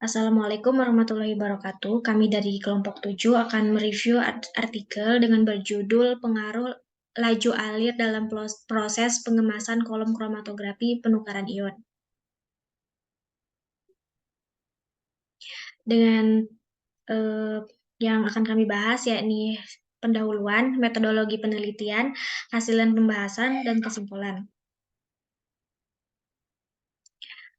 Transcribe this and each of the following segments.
Assalamualaikum warahmatullahi wabarakatuh. Kami dari kelompok 7 akan mereview artikel dengan berjudul Pengaruh Laju Alir dalam Proses Pengemasan Kolom Kromatografi Penukaran Ion. Dengan eh, yang akan kami bahas yakni pendahuluan, metodologi penelitian, hasilan pembahasan, dan kesimpulan.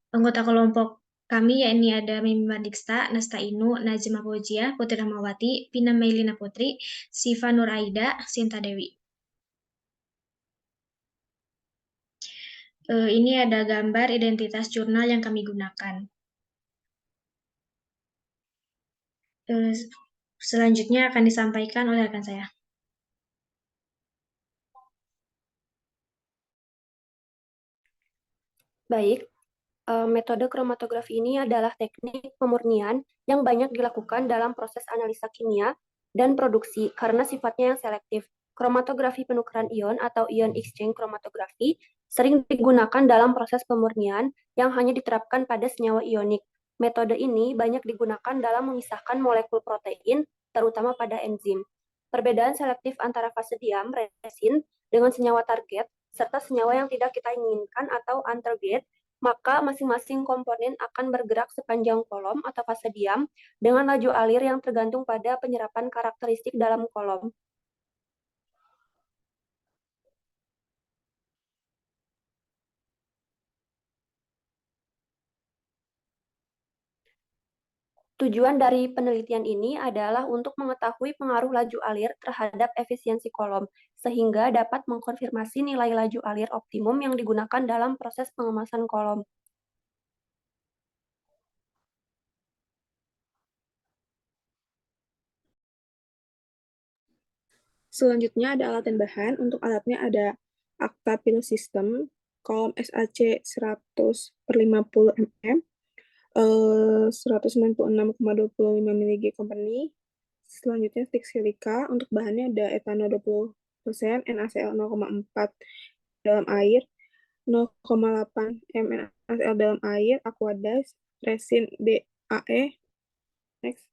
Anggota kelompok kami yakni ada Mimi Madiksta, Nasta Inu, Najma Fauzia, Putri Rahmawati, Pina Mailina Putri, Siva Nur Aida, Sinta Dewi. Ini ada gambar identitas jurnal yang kami gunakan. Eh, Selanjutnya akan disampaikan oleh rekan saya. Baik, metode kromatografi ini adalah teknik pemurnian yang banyak dilakukan dalam proses analisa kimia dan produksi karena sifatnya yang selektif. Kromatografi penukaran ion atau ion exchange kromatografi sering digunakan dalam proses pemurnian yang hanya diterapkan pada senyawa ionik. Metode ini banyak digunakan dalam memisahkan molekul protein, terutama pada enzim. Perbedaan selektif antara fase diam, resin, dengan senyawa target, serta senyawa yang tidak kita inginkan atau untarget, maka masing-masing komponen akan bergerak sepanjang kolom atau fase diam dengan laju alir yang tergantung pada penyerapan karakteristik dalam kolom. Tujuan dari penelitian ini adalah untuk mengetahui pengaruh laju alir terhadap efisiensi kolom, sehingga dapat mengkonfirmasi nilai laju alir optimum yang digunakan dalam proses pengemasan kolom. Selanjutnya ada alat dan bahan. Untuk alatnya ada Acta Pil System, kolom SAC 100 per 50 mm, 196,25 mg company. Selanjutnya stick silika. Untuk bahannya ada etanol 20%, NaCl 0,4 dalam air, 0,8 mNaCl dalam air, aquadize, resin BAE. Next.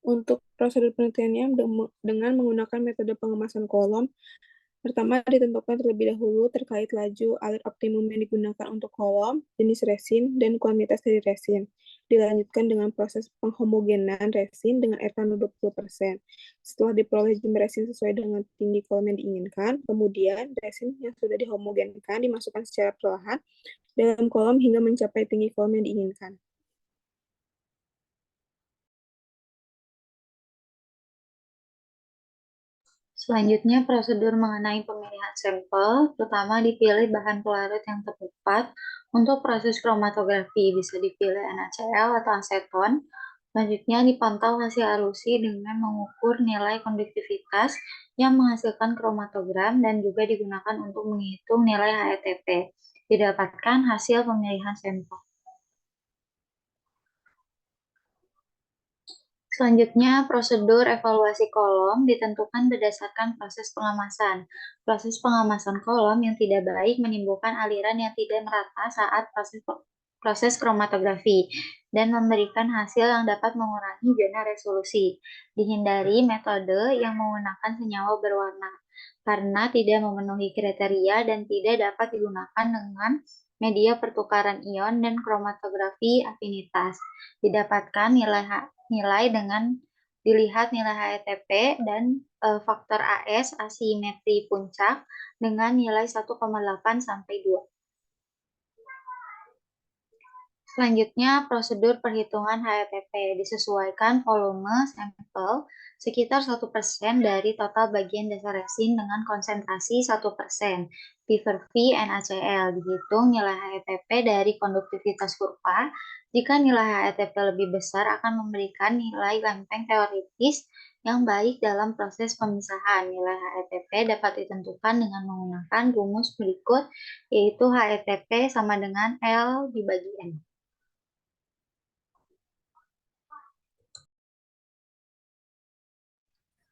Untuk prosedur penelitiannya dengan menggunakan metode pengemasan kolom, pertama ditentukan terlebih dahulu terkait laju alir optimum yang digunakan untuk kolom, jenis resin, dan kuantitas dari resin. Dilanjutkan dengan proses penghomogenan resin dengan etanol 20%. Setelah diperoleh jumlah resin sesuai dengan tinggi kolom yang diinginkan, kemudian resin yang sudah dihomogenkan dimasukkan secara perlahan dalam kolom hingga mencapai tinggi kolom yang diinginkan. Selanjutnya, prosedur mengenai pemilihan sampel, pertama dipilih bahan pelarut yang tepat untuk proses kromatografi, bisa dipilih NaCl atau aseton. Selanjutnya, dipantau hasil alusi dengan mengukur nilai konduktivitas yang menghasilkan kromatogram dan juga digunakan untuk menghitung nilai HETP. Didapatkan hasil pemilihan sampel. Selanjutnya, prosedur evaluasi kolom ditentukan berdasarkan proses pengemasan. Proses pengemasan kolom yang tidak baik menimbulkan aliran yang tidak merata saat proses kromatografi dan memberikan hasil yang dapat mengurangi zona resolusi. Dihindari metode yang menggunakan senyawa berwarna karena tidak memenuhi kriteria dan tidak dapat digunakan dengan media pertukaran ion dan kromatografi afinitas. Didapatkan nilai dengan dilihat nilai HETP dan faktor AS asimetri puncak dengan nilai 1,8 sampai 2. Selanjutnya, prosedur perhitungan HETP disesuaikan volume sampel sekitar 1% dari total bagian dasar resin dengan konsentrasi 1%. P per V NaCl dihitung nilai HETP dari konduktivitas kurva. Jika nilai HETP lebih besar akan memberikan nilai lempeng teoritis yang baik dalam proses pemisahan. Nilai HETP dapat ditentukan dengan menggunakan rumus berikut, yaitu HETP sama dengan L dibagi N.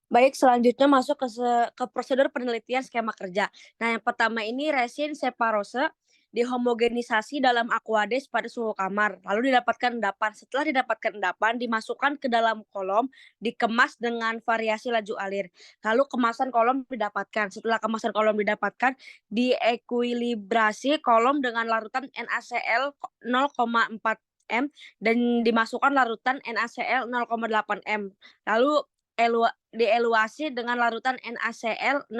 Baik, selanjutnya masuk ke prosedur penelitian skema kerja. Nah, yang pertama ini resin separose dihomogenisasi dalam aqueous pada suhu kamar, lalu didapatkan endapan. Setelah didapatkan endapan, dimasukkan ke dalam kolom, dikemas dengan variasi laju alir. Lalu kemasan kolom didapatkan. Setelah kemasan kolom didapatkan, diekuilibrasi kolom dengan larutan NaCl 0,4 m dan dimasukkan larutan NaCl 0,8 m. Lalu dieluasi dengan larutan NaCl 0,4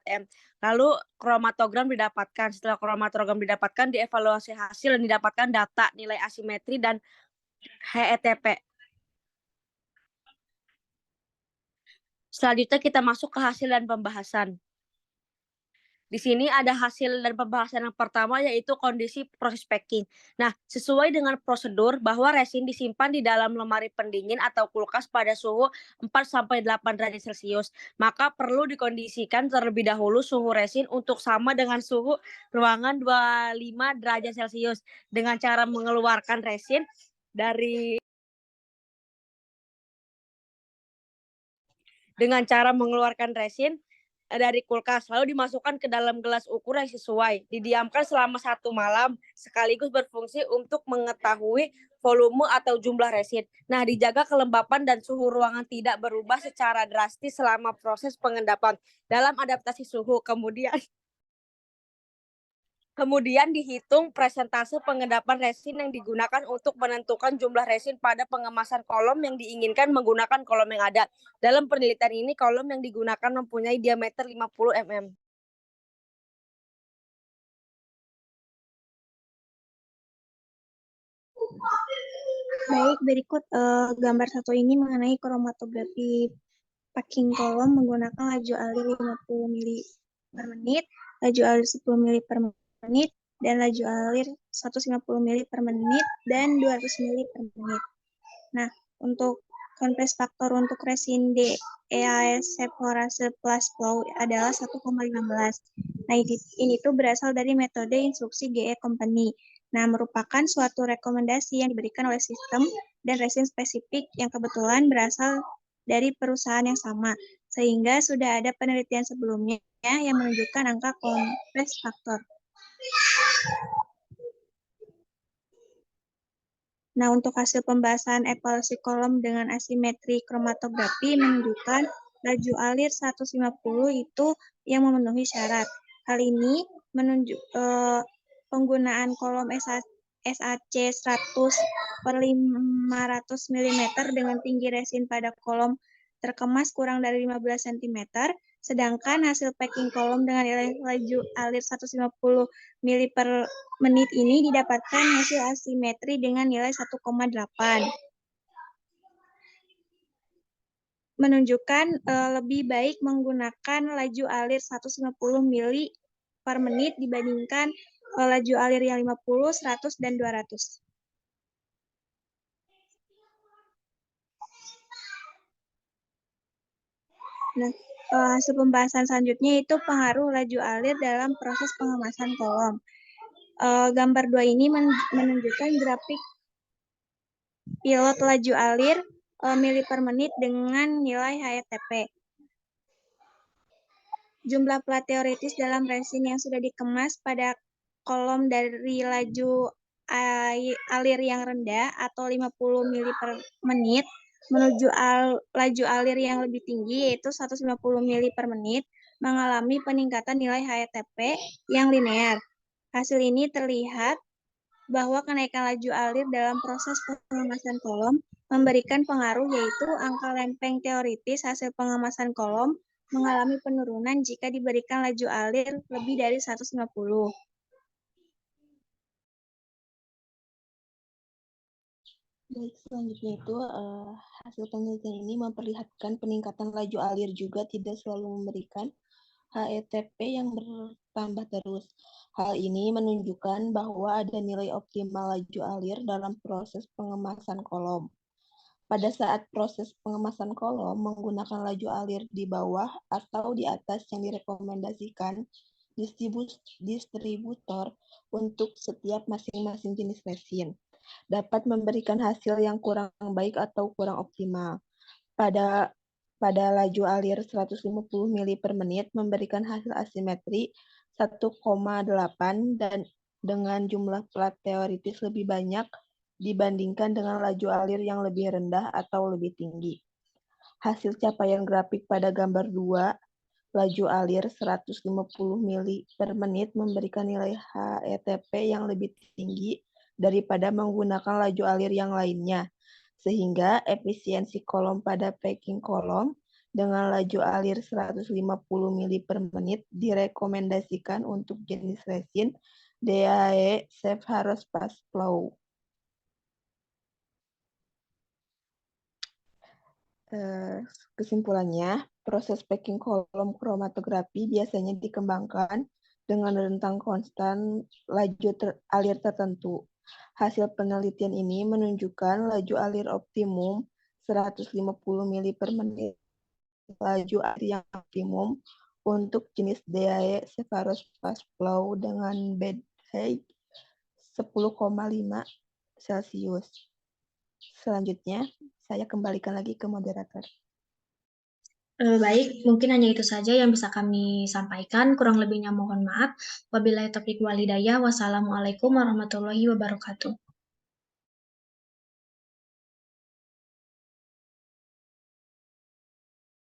m. Lalu kromatogram didapatkan. Setelah kromatogram didapatkan, dievaluasi hasil dan didapatkan data nilai asimetri dan HETP. Selanjutnya kita masuk ke hasil dan pembahasan. Di sini ada hasil dan pembahasan yang pertama, yaitu kondisi proses packing. Nah, sesuai dengan prosedur bahwa resin disimpan di dalam lemari pendingin atau kulkas pada suhu 4-8 derajat Celcius, maka perlu dikondisikan terlebih dahulu suhu resin untuk sama dengan suhu ruangan 25 derajat Celcius dengan cara mengeluarkan resin dari kulkas, lalu dimasukkan ke dalam gelas ukur yang sesuai, didiamkan selama 1 malam, sekaligus berfungsi untuk mengetahui volume atau jumlah resin. Nah, dijaga kelembapan dan suhu ruangan tidak berubah secara drastis selama proses pengendapan dalam adaptasi suhu. Kemudian dihitung presentase pengendapan resin yang digunakan untuk menentukan jumlah resin pada pengemasan kolom yang diinginkan menggunakan kolom yang ada. Dalam penelitian ini, kolom yang digunakan mempunyai diameter 50 mm. Baik, berikut gambar 1 ini mengenai kromatografi packing kolom menggunakan laju alir 50 mili per menit, laju alir 10 mili per menit, dan laju alir 150 mili per menit, dan 200 mili per menit. Nah, untuk compress faktor untuk resin DEAS separase plus flow adalah 1,15. Nah, ini tuh berasal dari metode instruksi GE Company. Nah, merupakan suatu rekomendasi yang diberikan oleh sistem dan resin spesifik yang kebetulan berasal dari perusahaan yang sama, sehingga sudah ada penelitian sebelumnya yang menunjukkan angka compress faktor. Nah, untuk hasil pembahasan evaluasi kolom dengan asimetri kromatografi menunjukkan laju alir 150 itu yang memenuhi syarat. Hal ini penggunaan kolom SAC 100 per 500 mm dengan tinggi resin pada kolom terkemas kurang dari 15 cm, sedangkan hasil packing kolom dengan nilai laju alir 150 mili per menit ini didapatkan hasil asimetri dengan nilai 1,8. Menunjukkan lebih baik menggunakan laju alir 150 mili per menit dibandingkan laju alir yang 50, 100, dan 200. Nah, hasil pembahasan selanjutnya itu pengaruh laju alir dalam proses pengemasan kolom. Gambar 2 ini menunjukkan grafik pilot laju alir mili per menit dengan nilai HETP. Jumlah plat teoritis dalam resin yang sudah dikemas pada kolom dari laju alir yang rendah atau 50 mili per menit menuju laju alir yang lebih tinggi yaitu 150 mili per menit mengalami peningkatan nilai HETP yang linear. Hasil ini terlihat bahwa kenaikan laju alir dalam proses pengemasan kolom memberikan pengaruh yaitu angka lempeng teoritis hasil pengemasan kolom mengalami penurunan jika diberikan laju alir lebih dari 150. Baik, selanjutnya itu hasil penelitian ini memperlihatkan peningkatan laju alir juga tidak selalu memberikan HETP yang bertambah terus. Hal ini menunjukkan bahwa ada nilai optimal laju alir dalam proses pengemasan kolom. Pada saat proses pengemasan kolom menggunakan laju alir di bawah atau di atas yang direkomendasikan distributor untuk setiap masing-masing jenis resin dapat memberikan hasil yang kurang baik atau kurang optimal. Pada laju alir 150 mili per menit memberikan hasil asimetri 1,8 dan dengan jumlah plat teoritis lebih banyak dibandingkan dengan laju alir yang lebih rendah atau lebih tinggi. Hasil capaian grafik pada gambar 2, laju alir 150 mili per menit memberikan nilai HETP yang lebih tinggi daripada menggunakan laju alir yang lainnya, sehingga efisiensi kolom pada packing kolom dengan laju alir 150 mili per menit direkomendasikan untuk jenis resin DAE Sepharos Fast Flow. Kesimpulannya, proses packing kolom kromatografi biasanya dikembangkan dengan rentang konstan laju alir tertentu. Hasil penelitian ini menunjukkan laju alir optimum 150 mili per menit, laju alir yang optimum untuk jenis DAE Sepharos Fast Flow dengan bed height 10,5 Celcius. Selanjutnya, saya kembalikan lagi ke moderator. Baik, mungkin hanya itu saja yang bisa kami sampaikan. Kurang lebihnya mohon maaf. Wabillahi taufiq wal hidayah. Wassalamualaikum warahmatullahi wabarakatuh.